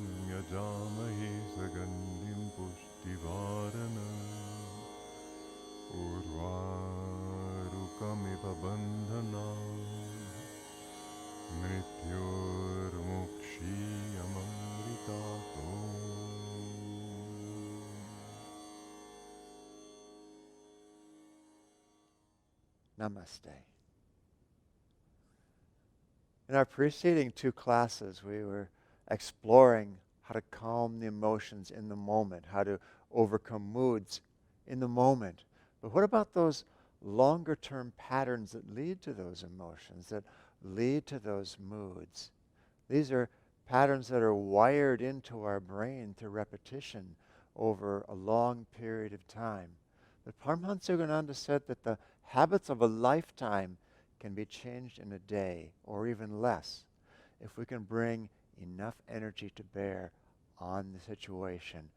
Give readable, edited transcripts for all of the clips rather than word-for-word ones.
yajamahe sagandim pushtivarana urvarukamiva bandhana mrityormukshiyamamritato. Namaste. In our preceding two classes, we were exploring how to calm the emotions in the moment, how to overcome moods in the moment. But what about those longer-term patterns that lead to those emotions, that lead to those moods? These are patterns that are wired into our brain through repetition over a long period of time. But Paramahansa Yogananda said that the habits of a lifetime can be changed in a day or even less if we can bring enough energy to bear on the situation.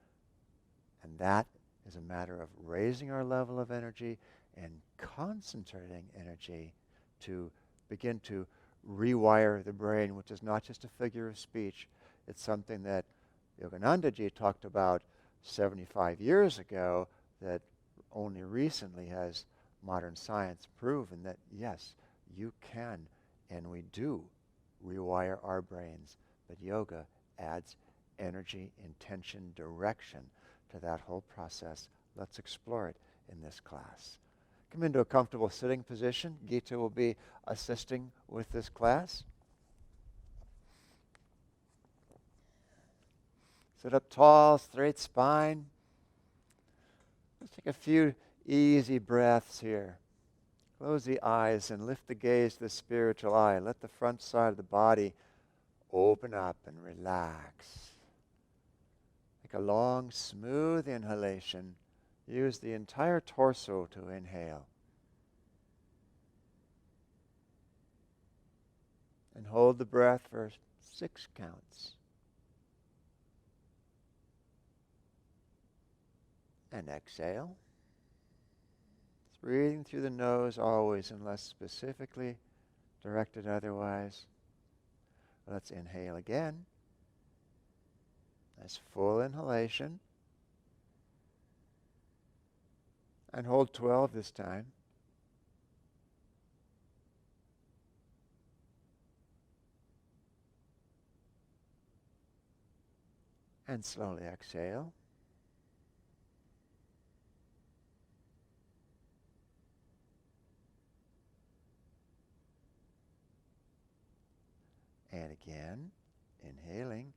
And that is a matter of raising our level of energy and concentrating energy to begin to rewire the brain, which is not just a figure of speech. It's something that Yoganandaji talked about 75 years ago that only recently has modern science proven that, yes, you can and we do rewire our brains. But yoga adds energy, intention, direction to that whole process. Let's explore it in this class. Come into a comfortable sitting position. Gita will be assisting with this class. Sit up tall, straight spine. Let's take a few easy breaths here. Close the eyes and lift the gaze to the spiritual eye. Let the front side of the body open up and relax. Take a long, smooth inhalation. Use the entire torso to inhale. And hold the breath for 6 counts. And exhale. Breathing through the nose always, unless specifically directed otherwise. Let's inhale again. Nice full inhalation. And hold 12 this time. And slowly exhale. And again, inhaling.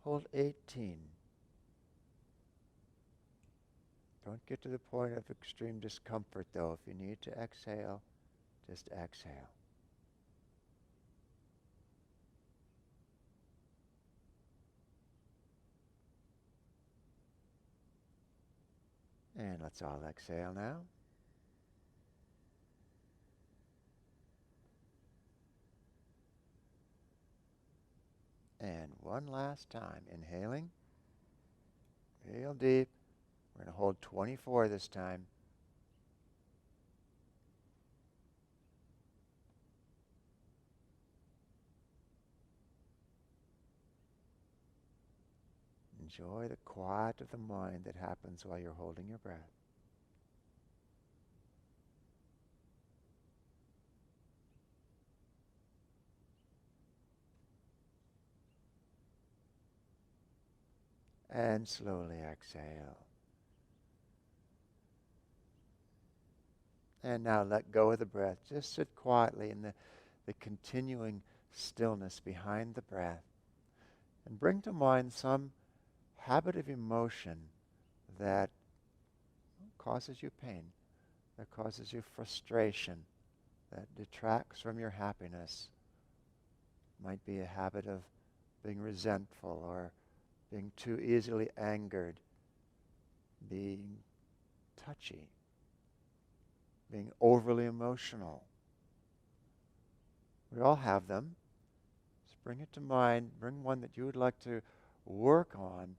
Hold 18. Don't get to the point of extreme discomfort, though. If you need to exhale, just exhale. And let's all exhale now. And one last time, inhaling, real deep. We're going to hold 24 this time. Enjoy the quiet of the mind that happens while you're holding your breath. And slowly exhale. And now let go of the breath. Just sit quietly in the continuing stillness behind the breath. And bring to mind some habit of emotion that causes you pain, that causes you frustration, that detracts from your happiness. Might be a habit of being resentful or being too easily angered, being touchy, being overly emotional. We all have them. Just bring it to mind. Bring one that you would like to work on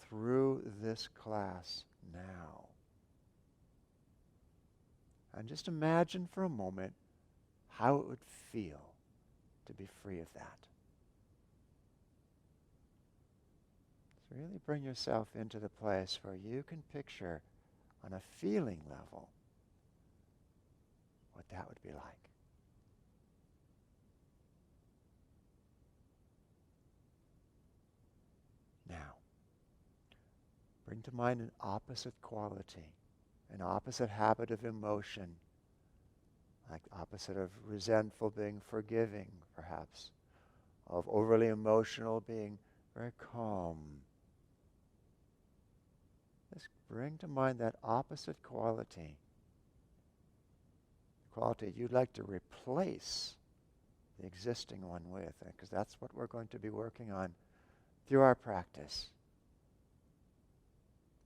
through this class now. And just imagine for a moment how it would feel to be free of that. So really bring yourself into the place where you can picture on a feeling level what that would be like. Now, bring to mind an opposite quality, an opposite habit of emotion, like the opposite of resentful being forgiving, perhaps, of overly emotional being very calm. Just bring to mind that opposite quality, the quality you'd like to replace the existing one with, because that's what we're going to be working on through our practice.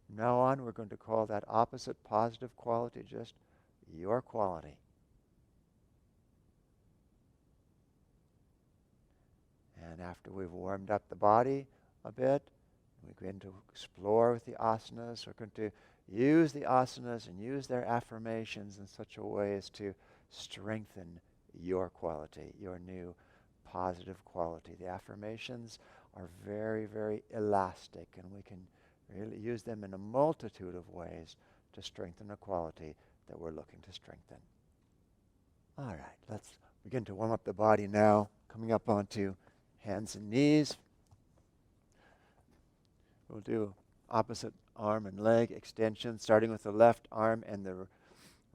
From now on, we're going to call that opposite positive quality just your quality. And after we've warmed up the body a bit, we begin to explore with the asanas. We're going to use the asanas and use their affirmations in such a way as to strengthen your quality, your new positive quality. The affirmations are very, very elastic, and we can really use them in a multitude of ways to strengthen a quality that we're looking to strengthen. All right, let's begin to warm up the body now, coming up onto hands and knees. We'll do opposite arm and leg extension, starting with the left arm, and the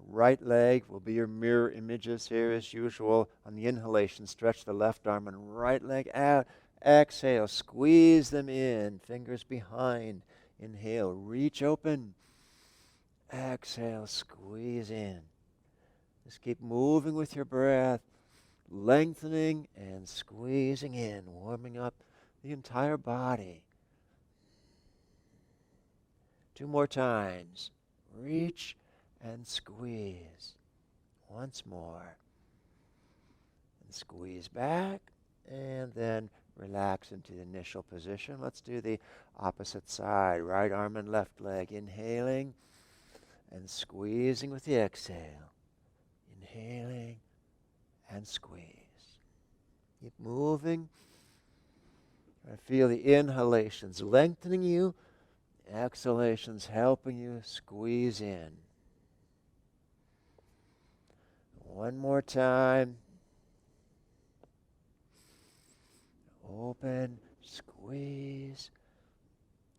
right leg will be your mirror images here as usual. On the inhalation, stretch the left arm and right leg out. Exhale, squeeze them in, fingers behind. Inhale, reach open. Exhale, squeeze in. Just keep moving with your breath, lengthening and squeezing in, warming up the entire body. 2 more times. Reach and squeeze. Once more. And squeeze back, and then relax into the initial position. Let's do the opposite side. Right arm and left leg. Inhaling and squeezing with the exhale. Inhaling and squeeze. Keep moving. I feel the inhalations lengthening you. Exhalations helping you squeeze in. One more time. Open, squeeze,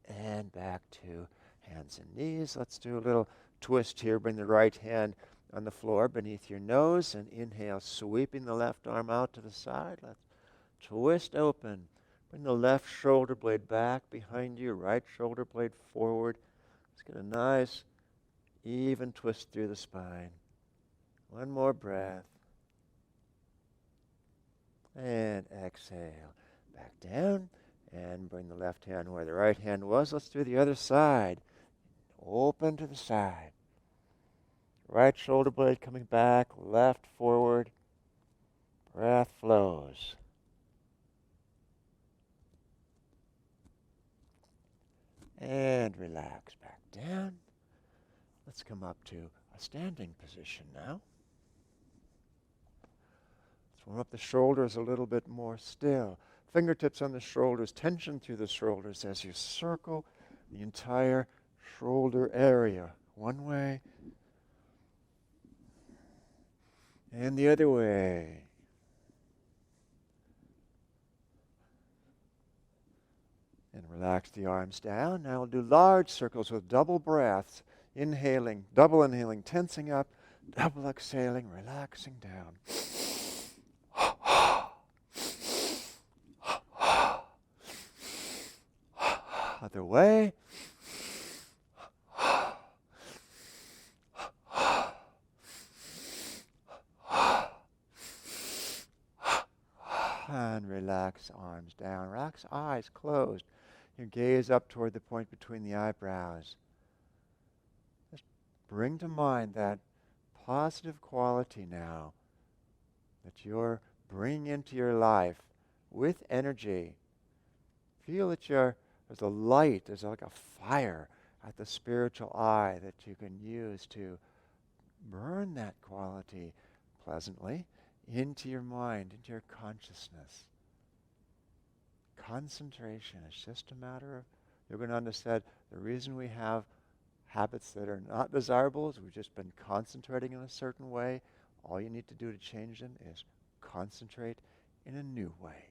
and back to hands and knees. Let's do a little twist here. Bring the right hand on the floor beneath your nose and inhale, sweeping the left arm out to the side. Let's twist open. Bring the left shoulder blade back behind you, right shoulder blade forward. Let's get a nice, even twist through the spine. One more breath. And exhale. Back down and bring the left hand where the right hand was. Let's do the other side. Open to the side. Right shoulder blade coming back, left forward. Breath flows. And relax back down. Let's come up to a standing position now. Let's warm up the shoulders a little bit more still. Fingertips on the shoulders, tension through the shoulders as you circle the entire shoulder area. One way and the other way. And relax the arms down. Now we'll do large circles with double breaths. Inhaling, double inhaling, tensing up, double exhaling, relaxing down. Other way. And relax arms down. Relax eyes closed. Your gaze up toward the point between the eyebrows. Just bring to mind that positive quality now that you're bringing into your life with energy. Feel that there's a light, there's like a fire at the spiritual eye that you can use to burn that quality pleasantly into your mind, into your consciousness. Concentration is just a matter of, Yogananda said, the reason we have habits that are not desirable is we've just been concentrating in a certain way. All you need to do to change them is concentrate in a new way.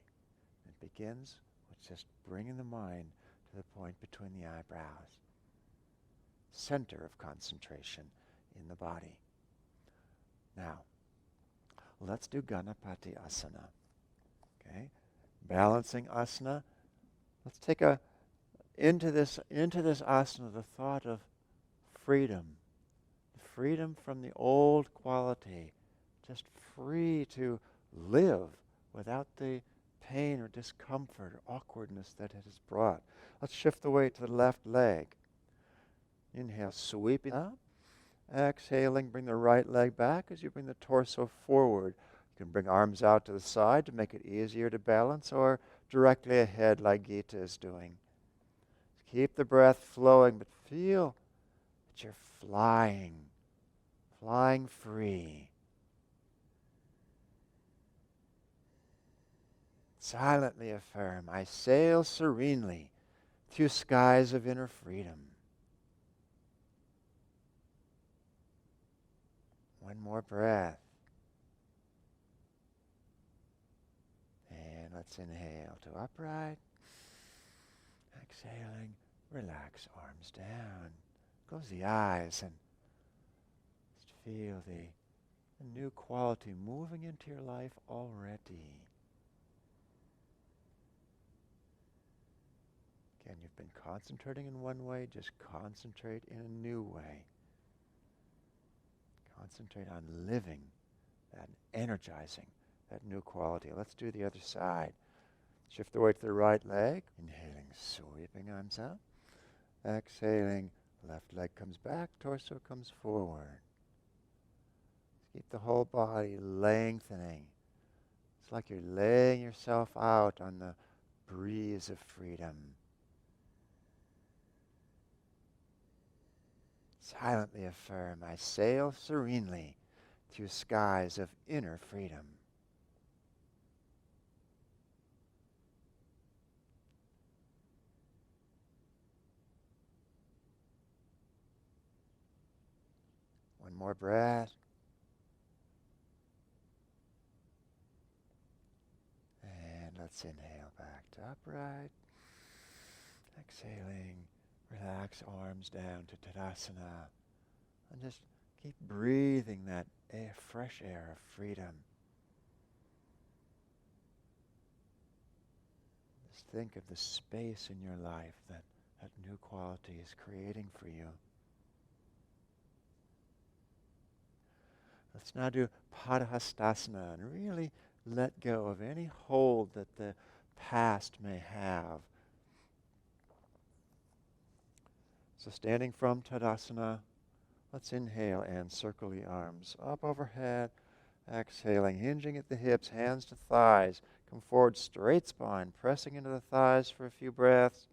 It begins with just bringing the mind to the point between the eyebrows. Center of concentration in the body. Now, let's do Ganapati Asana. Okay? Balancing asana. Let's take into this asana the thought of freedom. Freedom from the old quality. Just free to live without the pain or discomfort or awkwardness that it has brought. Let's shift the weight to the left leg. Inhale, sweeping up. Exhaling, bring the right leg back as you bring the torso forward. You can bring arms out to the side to make it easier to balance, or directly ahead like Gita is doing. Keep the breath flowing, but feel that you're flying free. Silently affirm, I sail serenely through skies of inner freedom. One more breath. And let's inhale to upright. Exhaling, relax arms down. Close the eyes and just feel the new quality moving into your life already. Again, you've been concentrating in one way, just concentrate in a new way. Concentrate on living that, energizing that new quality. Let's do the other side. Shift the weight to the right leg. Inhaling, sweeping arms up. Exhaling, left leg comes back, torso comes forward. Keep the whole body lengthening. It's like you're laying yourself out on the breeze of freedom. Silently affirm, I sail serenely through skies of inner freedom. One more breath. And let's inhale back to upright. Exhaling. Relax arms down to Tadasana. And just keep breathing that fresh air of freedom. Just think of the space in your life that new quality is creating for you. Let's now do Padahastasana and really let go of any hold that the past may have. So standing from Tadasana, let's inhale and circle the arms up overhead. Exhaling, hinging at the hips, hands to thighs. Come forward, straight spine, pressing into the thighs for a few breaths.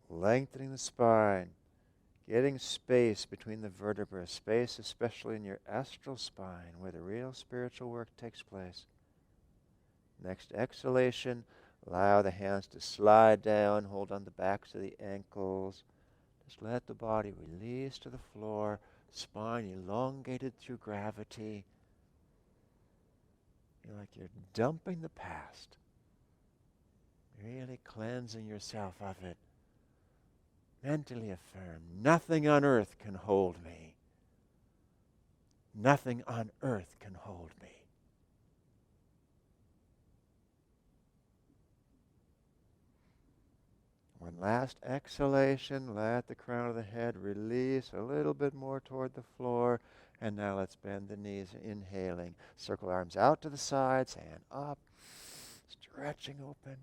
Lengthening the spine, getting space between the vertebrae, space especially in your astral spine where the real spiritual work takes place. Next exhalation, allow the hands to slide down, hold on the backs of the ankles. Just let the body release to the floor, spine elongated through gravity. Feel like you're dumping the past, really cleansing yourself of it. Mentally affirm, nothing on earth can hold me. Nothing on earth can hold me. One last exhalation, let the crown of the head release a little bit more toward the floor. And now let's bend the knees, inhaling. Circle arms out to the sides, hand up, stretching open.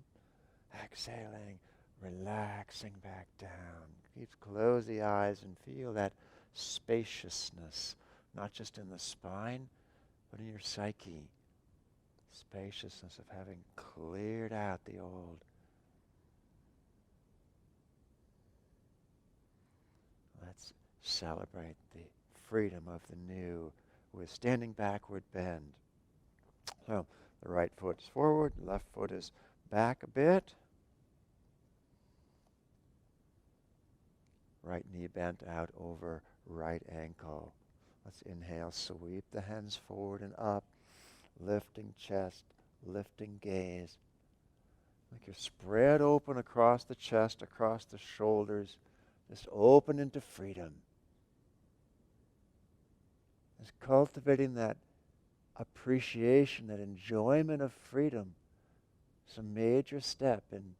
Exhaling, relaxing back down. Keep close the eyes and feel that spaciousness, not just in the spine, but in your psyche. Spaciousness of having cleared out the old. Let's celebrate the freedom of the new with standing backward bend. So the right foot is forward, left foot is back a bit. Right knee bent out over right ankle. Let's inhale, sweep the hands forward and up, lifting chest, lifting gaze. Like you're spread open across the chest, across the shoulders, just open into freedom. Just cultivating that appreciation, that enjoyment of freedom. It's a major step in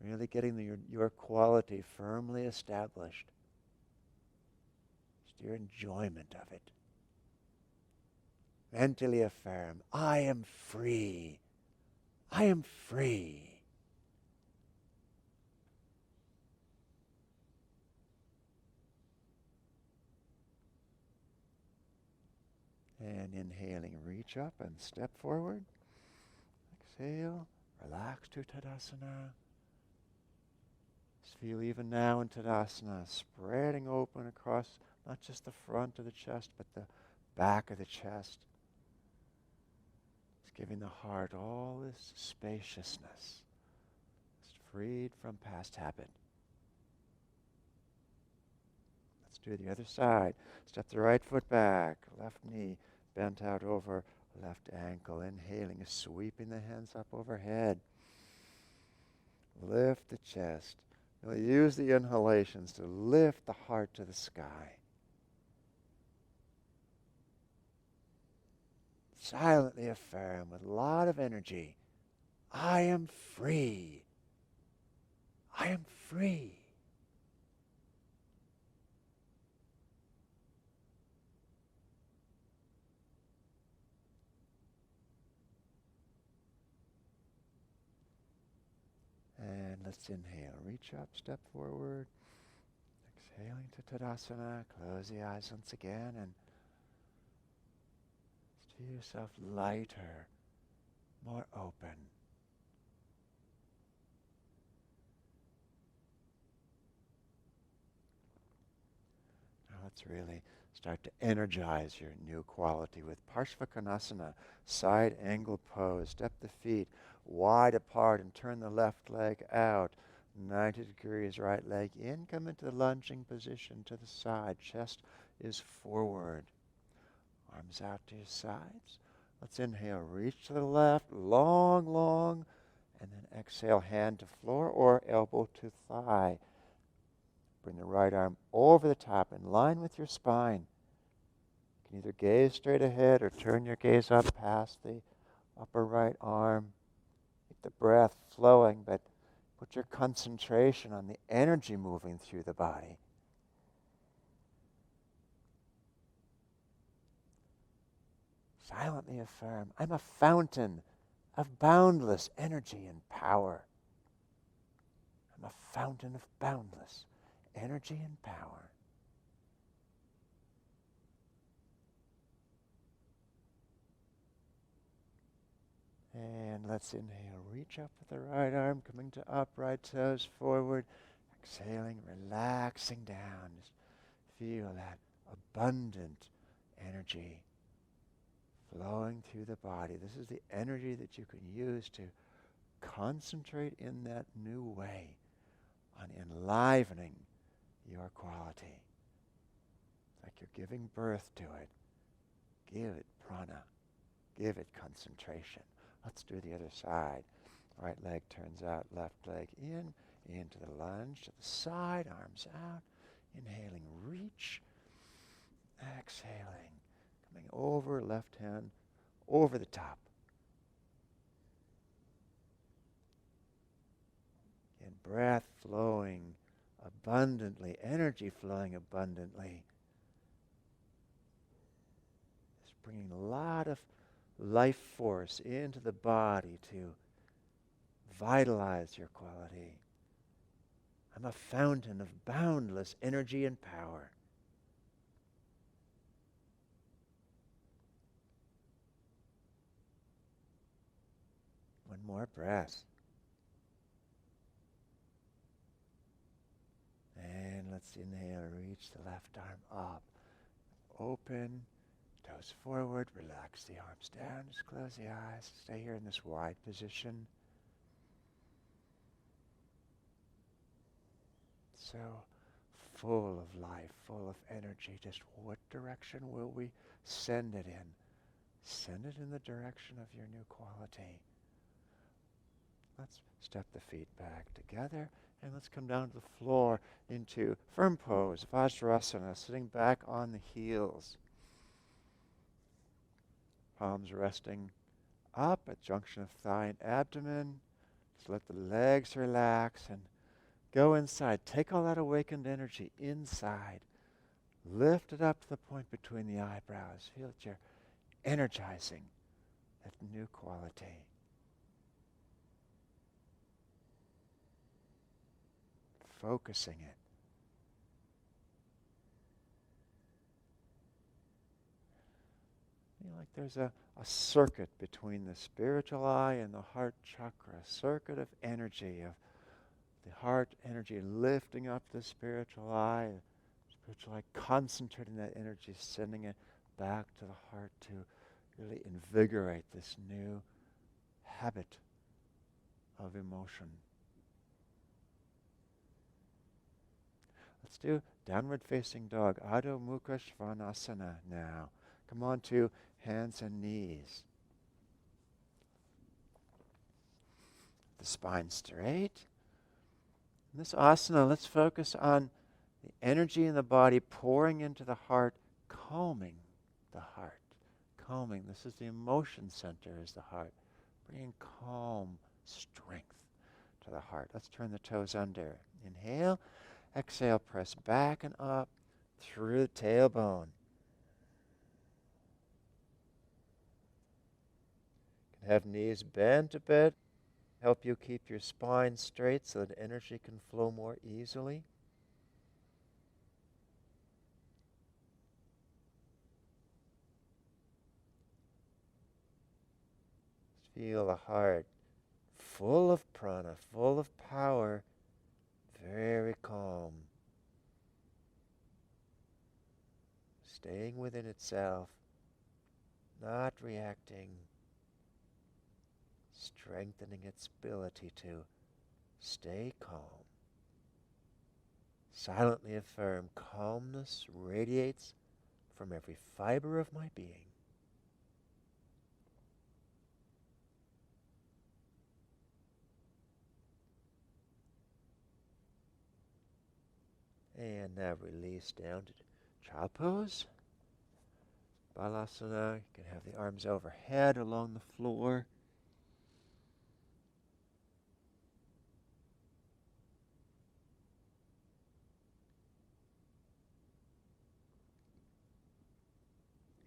really getting your quality firmly established. Just your enjoyment of it. Mentally affirm, I am free. I am free. And inhaling, reach up and step forward. Exhale, relax to Tadasana. Just feel even now in Tadasana, spreading open across not just the front of the chest, but the back of the chest. Just giving the heart all this spaciousness. Just freed from past habit. Let's do the other side. Step the right foot back, left knee bent out over left ankle. Inhaling, sweeping the hands up overhead. Lift the chest. You'll use the inhalations to lift the heart to the sky. Silently affirm with a lot of energy, I am free. I am free. And let's inhale. Reach up, step forward. Exhaling to Tadasana. Close the eyes once again and feel yourself lighter, more open. Now let's really start to energize your new quality with Parshvakonasana, side angle pose. Step the feet wide apart and turn the left leg out. 90 degrees, right leg in. Come into the lunging position to the side. Chest is forward. Arms out to your sides. Let's inhale, reach to the left, long, long, and then exhale, hand to floor or elbow to thigh. Bring the right arm over the top in line with your spine. You can either gaze straight ahead or turn your gaze up past the upper right arm. Keep the breath flowing, but put your concentration on the energy moving through the body. Silently affirm, I'm a fountain of boundless energy and power. I'm a fountain of boundless energy and power. And let's inhale, reach up with the right arm, coming to upright toes forward. Exhaling, relaxing down. Just feel that abundant energy flowing through the body. This is the energy that you can use to concentrate in that new way on enlivening your quality. It's like you're giving birth to it. Give it prana. Give it concentration. Let's do the other side. Right leg turns out, left leg in, into the lunge, to the side, arms out. Inhaling, reach. Exhaling, coming over, left hand over the top. And breath flowing abundantly, energy flowing abundantly. Just bringing a lot of life force into the body to vitalize your quality. I'm a fountain of boundless energy and power. One more breath. And let's inhale, reach the left arm up. open, toes forward, relax the arms down, just close the eyes, stay here in this wide position. So full of life, full of energy. Just what direction will we send it in? Send it in the direction of your new quality. Let's step the feet back together and let's come down to the floor into firm pose, Vajrasana, sitting back on the heels. Palms resting up at junction of thigh and abdomen. Just let the legs relax and go inside. Take all that awakened energy inside. Lift it up to the point between the eyebrows. Feel that you're energizing that new quality. Focusing it. Feel like there's a circuit between the spiritual eye and the heart chakra, a circuit of energy, of the heart energy lifting up the spiritual eye, spiritual eye concentrating that energy, sending it back to the heart to really invigorate this new habit of emotion. Let's do downward facing dog, Adho Mukha Svanasana now. Come on to hands and knees. The spine straight. In this asana, let's focus on the energy in the body pouring into the heart, calming the heart. Calming. This is the emotion center, is the heart. Bringing calm, strength to the heart. Let's turn the toes under. Inhale. Exhale, press back and up through the tailbone. You can have knees bent a bit. Help you keep your spine straight so that energy can flow more easily. Feel the heart full of prana, full of power, very calm. Staying within itself, not reacting, strengthening its ability to stay calm. Silently affirm, calmness radiates from every fiber of my being. And now release down to child pose. Balasana, you can have the arms overhead along the floor.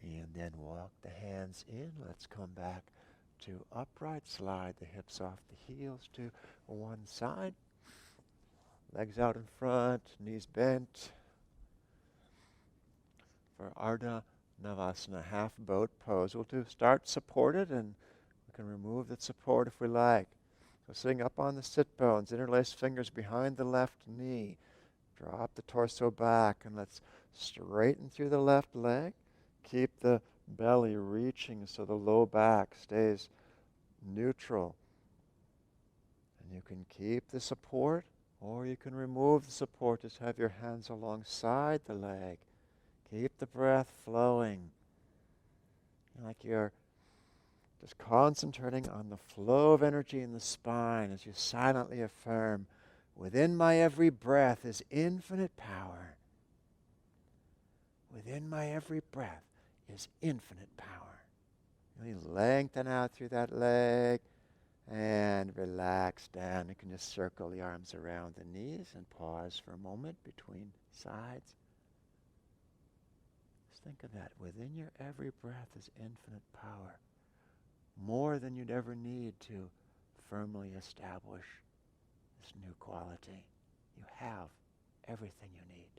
And then walk the hands in. Let's come back to upright. Slide the hips off the heels to one side. Legs out in front, knees bent. For Ardha Navasana, half boat pose. We'll start supported, and we can remove that support if we like. So sitting up on the sit bones, interlace fingers behind the left knee. Drop the torso back, and let's straighten through the left leg. Keep the belly reaching so the low back stays neutral. And you can keep the support, or you can remove the support. Just have your hands alongside the leg. Keep the breath flowing. Like you're just concentrating on the flow of energy in the spine as you silently affirm, within my every breath is infinite power. Within my every breath is infinite power. Really lengthen out through that leg and relax down. You can just circle the arms around the knees and pause for a moment between sides. Just think of that. Within your every breath is infinite power. More than you'd ever need to firmly establish this new quality. You have everything you need.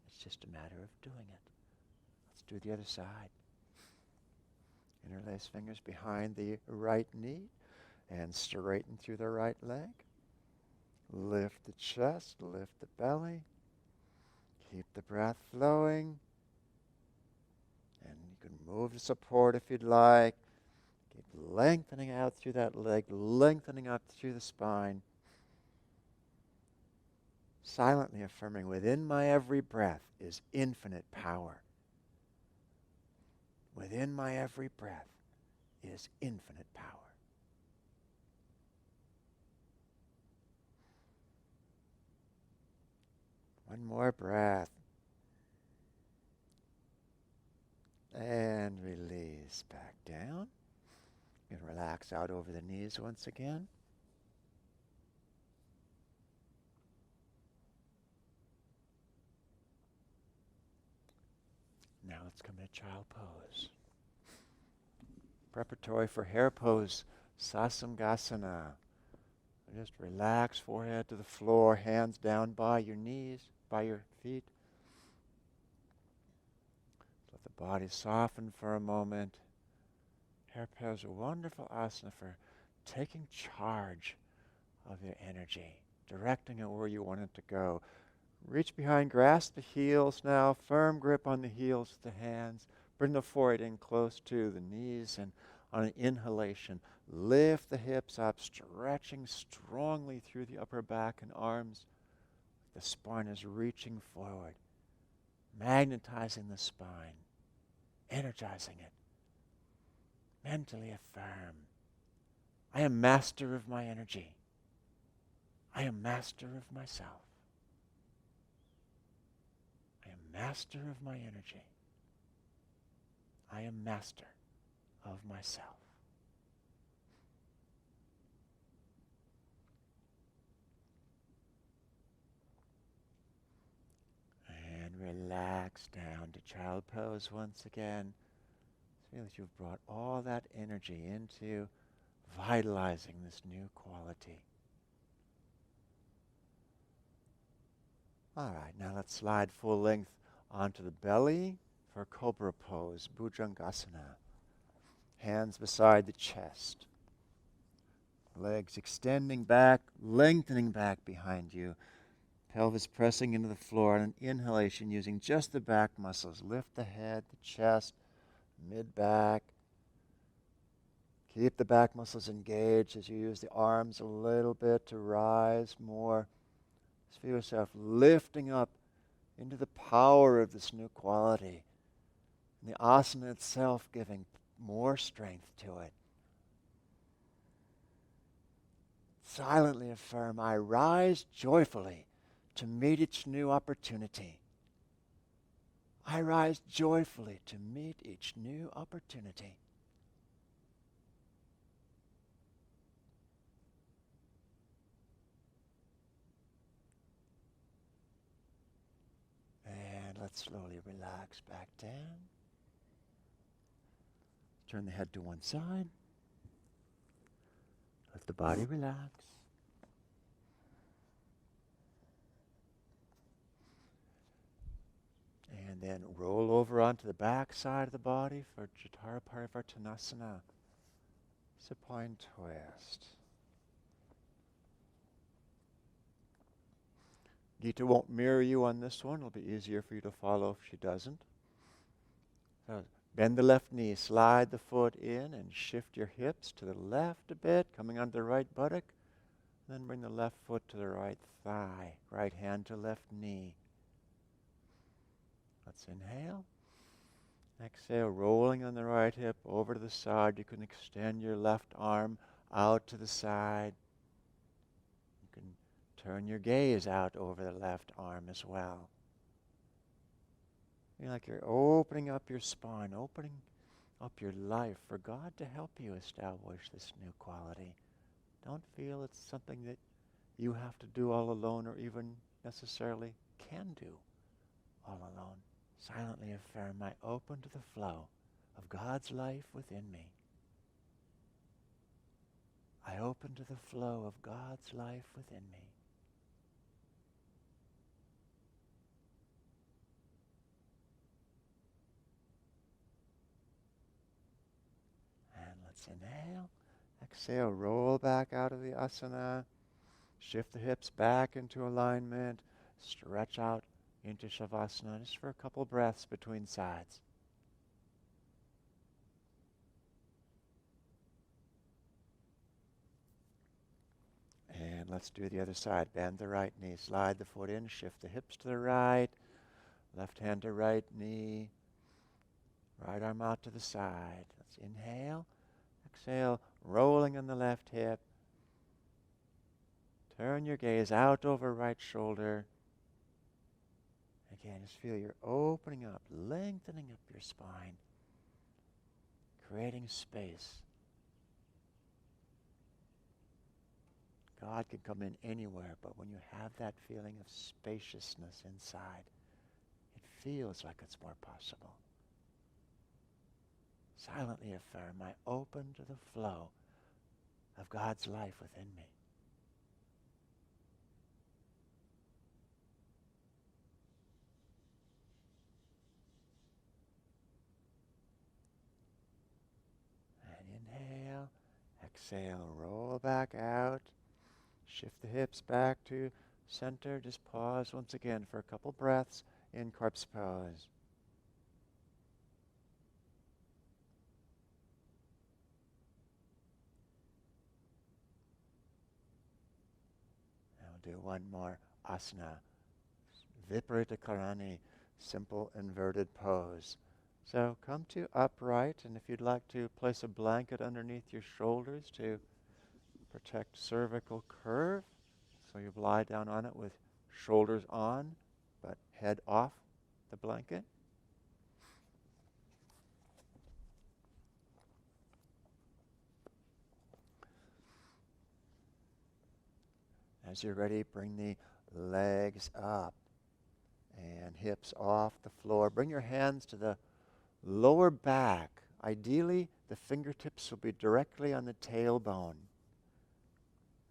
It's just a matter of doing it. Let's do the other side. Interlace fingers behind the right knee and straighten through the right leg. Lift the chest, lift the belly. Keep the breath flowing. can move the support if you'd like. Keep lengthening out through that leg, lengthening up through the spine. Silently affirming, within my every breath is infinite power. Within my every breath is infinite power. One more breath. And release back down. You can relax out over the knees once again. Now let's come to child pose. Preparatory for hare pose, Sasamgasana. Just relax, forehead to the floor, hands down by your knees, by your feet. Let the body soften for a moment. Hare pose is a wonderful asana for taking charge of your energy, directing it where you want it to go. Reach behind, grasp the heels now, firm grip on the heels with the hands. Bring the forehead in close to the knees, and on an inhalation, lift the hips up, stretching strongly through the upper back and arms. The spine is reaching forward, magnetizing the spine, energizing it. Mentally affirm, I am master of my energy. I am master of myself. I am master of my energy. I am master of myself. And relax down to child pose once again. Feel that you've brought all that energy into vitalizing this new quality. All right, now let's slide full length onto the belly for Cobra pose, Bhujangasana. Hands beside the chest. Legs extending back, lengthening back behind you. Pelvis pressing into the floor on an inhalation using just the back muscles. Lift the head, the chest, mid-back. Keep the back muscles engaged as you use the arms a little bit to rise more. Just feel yourself lifting up into the power of this new quality. And the asana itself giving more strength to it. Silently affirm, I rise joyfully to meet each new opportunity. I rise joyfully to meet each new opportunity. And let's slowly relax back down. Turn the head to one side. Let the body relax. And then roll over onto the back side of the body for Jatara Parivartanasana. Supine twist. Gita won't mirror you on this one. It'll be easier for you to follow if she doesn't. So bend the left knee, slide the foot in and shift your hips to the left a bit, coming onto the right buttock. Then bring the left foot to the right thigh, right hand to left knee. Let's inhale. Exhale, rolling on the right hip over to the side. You can extend your left arm out to the side. You can turn your gaze out over the left arm as well. Feel like you're opening up your spine, opening up your life for God to help you establish this new quality. Don't feel it's something that you have to do all alone or even necessarily can do all alone. Silently affirm, I open to the flow of God's life within me. I open to the flow of God's life within me. And let's inhale. Exhale, roll back out of the asana. Shift the hips back into alignment. Stretch out into Shavasana just for a couple breaths between sides. And let's do the other side. Bend the right knee, slide the foot in, shift the hips to the right, left hand to right knee, right arm out to the side. Let's inhale, exhale, rolling on the left hip. Turn your gaze out over right shoulder. Again, just feel you're opening up, lengthening up your spine, creating space. God can come in anywhere, but when you have that feeling of spaciousness inside, it feels like it's more possible. Silently affirm, I open to the flow of God's life within me. And inhale, exhale, roll back out. Shift the hips back to center. Just pause once again for a couple breaths in corpse pose. Now we'll do one more asana. Viparita Karani, simple inverted pose. So come to upright, and if you'd like to place a blanket underneath your shoulders to protect cervical curve, so you lie down on it with shoulders on, but head off the blanket. As you're ready, bring the legs up and hips off the floor. Bring your hands to the lower back. Ideally, the fingertips will be directly on the tailbone.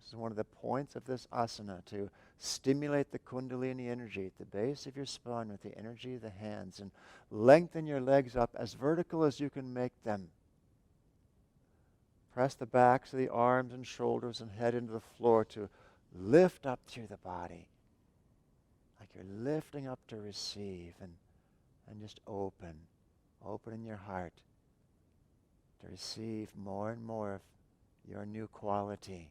This is one of the points of this asana, to stimulate the kundalini energy at the base of your spine with the energy of the hands, and lengthen your legs up as vertical as you can make them. Press the backs of the arms and shoulders and head into the floor to lift up through the body, like you're lifting up to receive, and just open in your heart to receive more and more of your new quality,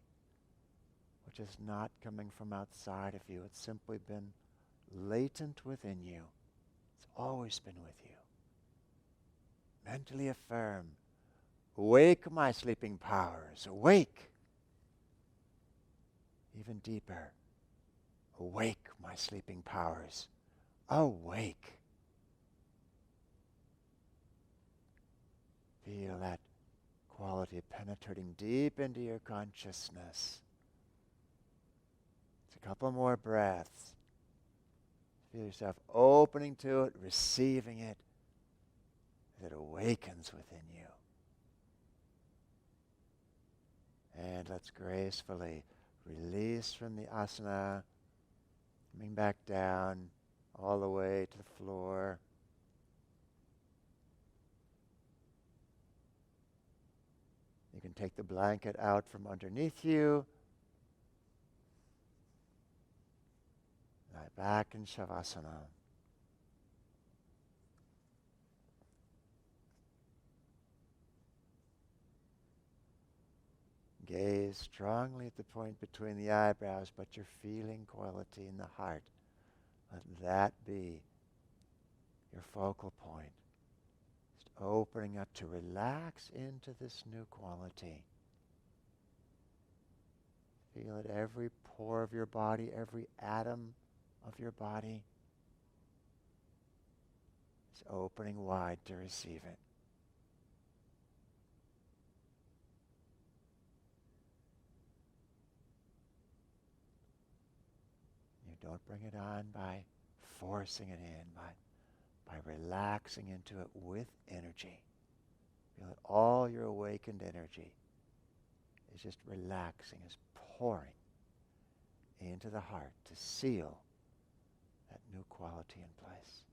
which is not coming from outside of you. It's simply been latent within you. It's always been with you. Mentally affirm, awake my sleeping powers, awake. Even deeper, awake my sleeping powers, awake. Feel that quality penetrating deep into your consciousness. It's a couple more breaths. Feel yourself opening to it, receiving it, as it awakens within you. And let's gracefully release from the asana, coming back down all the way to the floor. You can take the blanket out from underneath you. Lie back in Shavasana. Gaze strongly at the point between the eyebrows, but you're feeling quality in the heart. Let that be your focal point. Just opening up to relax into this new quality. Feel it every pore of your body, every atom of your body. It's opening wide to receive it. You don't bring it on by forcing it in, but by relaxing into it with energy. Feel that all your awakened energy is just relaxing, is pouring into the heart to seal that new quality in place.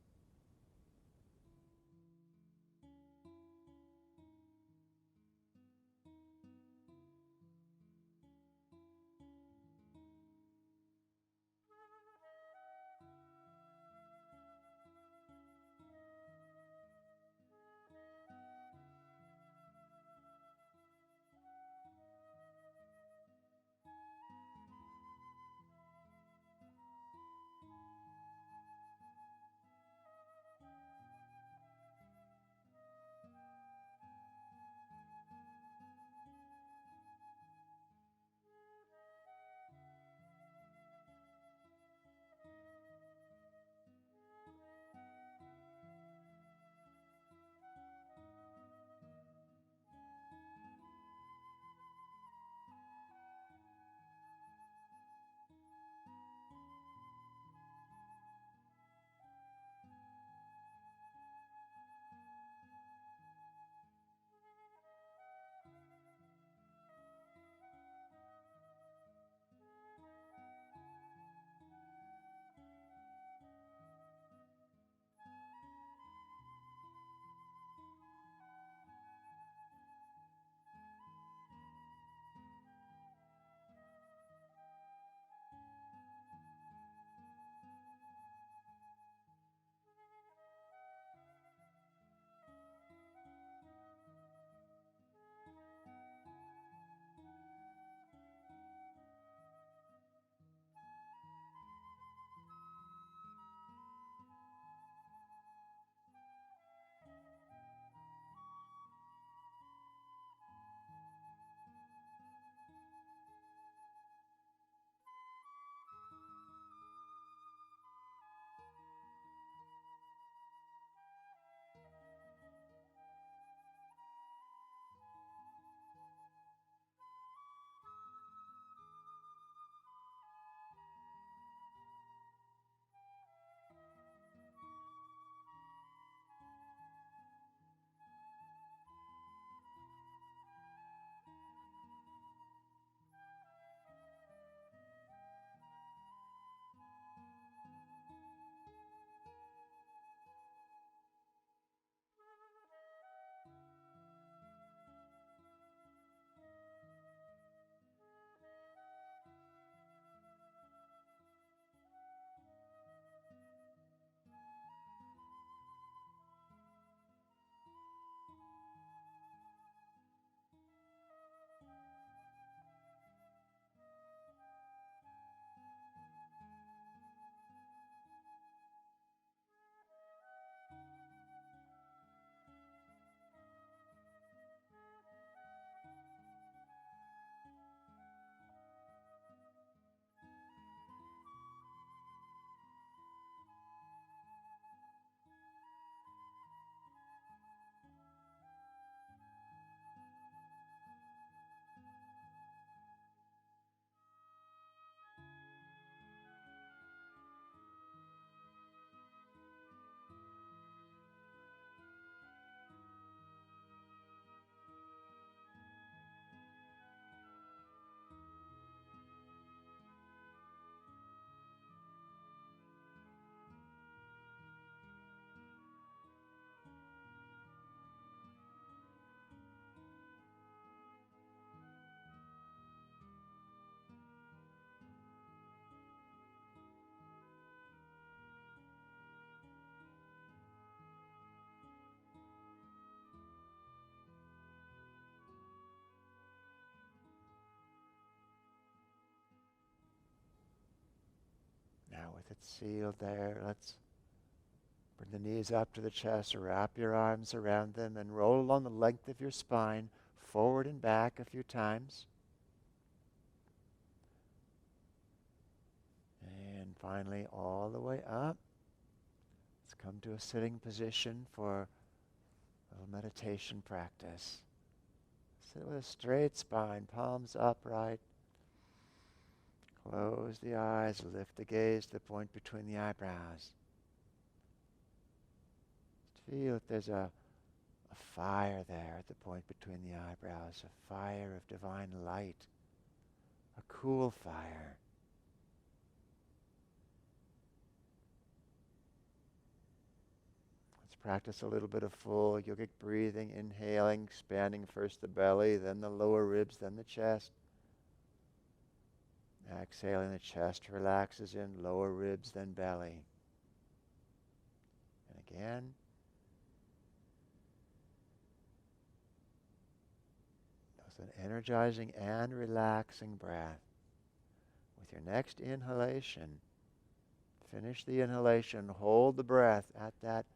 with it sealed there, let's bring the knees up to the chest, wrap your arms around them, and roll along the length of your spine, forward and back a few times. And finally, all the way up. Let's come to a sitting position for a little meditation practice. Sit with a straight spine, palms upright. Close the eyes, lift the gaze to the point between the eyebrows. Feel that there's a fire there at the point between the eyebrows, a fire of divine light, a cool fire. Let's practice a little bit of full yogic breathing, inhaling, expanding first the belly, then the lower ribs, then the chest. Exhaling, the chest relaxes in, lower ribs, then belly. And again. An energizing and relaxing breath. With your next inhalation, finish the inhalation, hold the breath at that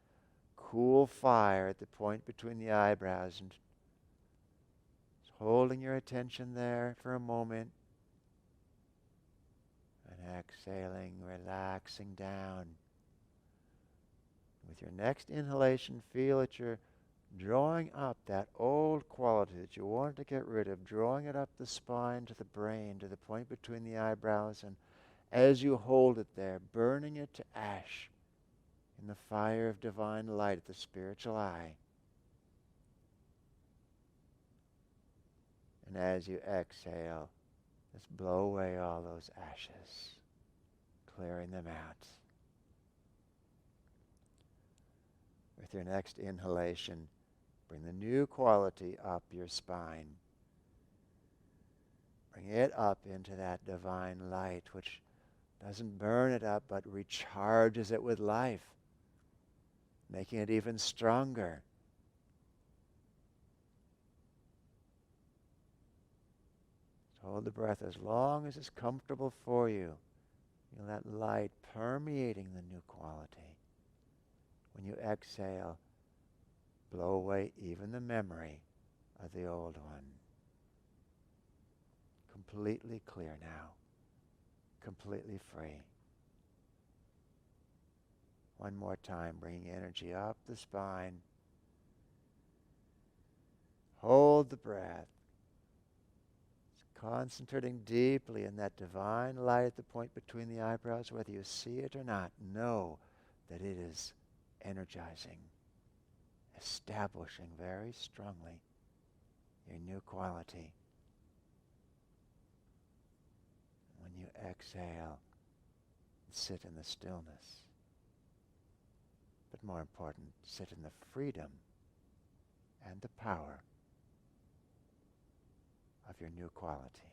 cool fire at the point between the eyebrows, and just holding your attention there for a moment, and exhaling, relaxing down. With your next inhalation, feel that you're drawing up that old quality that you wanted to get rid of, drawing it up the spine to the brain, to the point between the eyebrows, and as you hold it there, burning it to ash in the fire of divine light at the spiritual eye. And as you exhale, just blow away all those ashes, clearing them out. With your next inhalation, bring the new quality up your spine. Bring it up into that divine light, which doesn't burn it up, but recharges it with life, making it even stronger. So hold the breath as long as it's comfortable for you. Feel that light permeating the new quality. When you exhale, blow away even the memory of the old one. Completely clear now. Completely free. One more time, bringing energy up the spine. Hold the breath. Concentrating deeply in that divine light at the point between the eyebrows, whether you see it or not, know that it is energizing, establishing very strongly your new quality. When you exhale, sit in the stillness. But more important, sit in the freedom and the power of your new quality.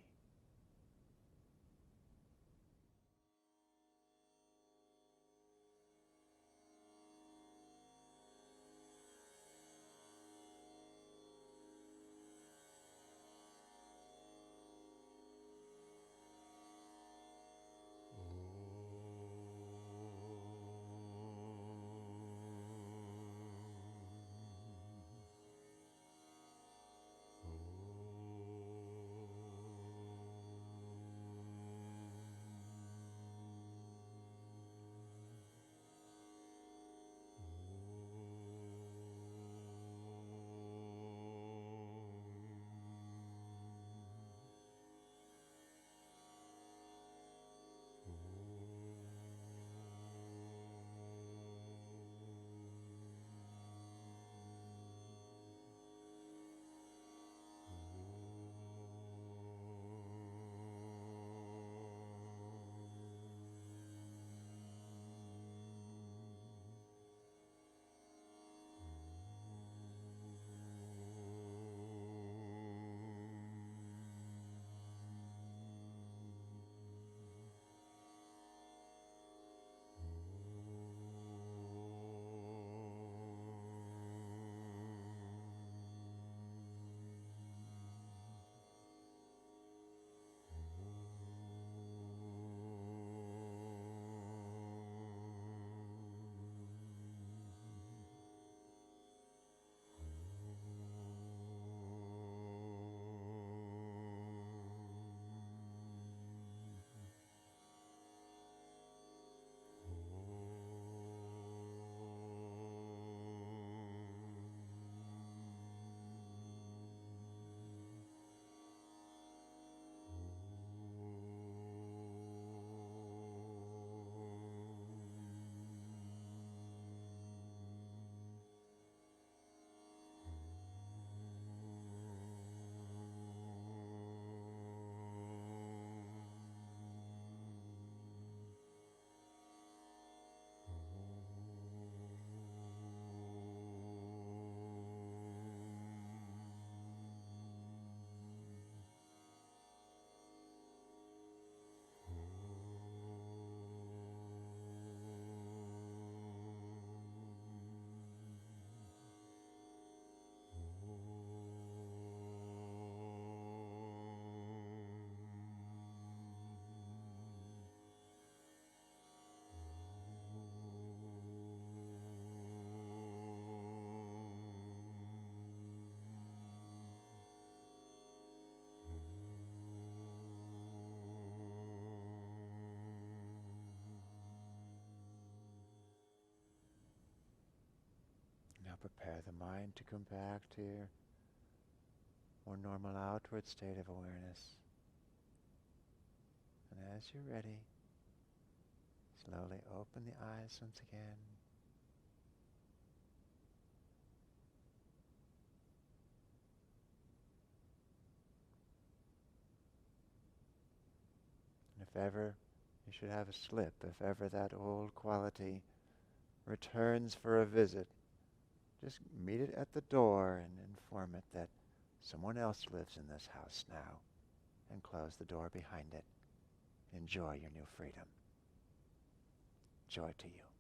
the mind to come back to your more normal outward state of awareness. And as you're ready, slowly open the eyes once again. And if ever you should have a slip, if ever that old quality returns for a visit, just meet it at the door and inform it that someone else lives in this house now, and close the door behind it. Enjoy your new freedom. Joy to you.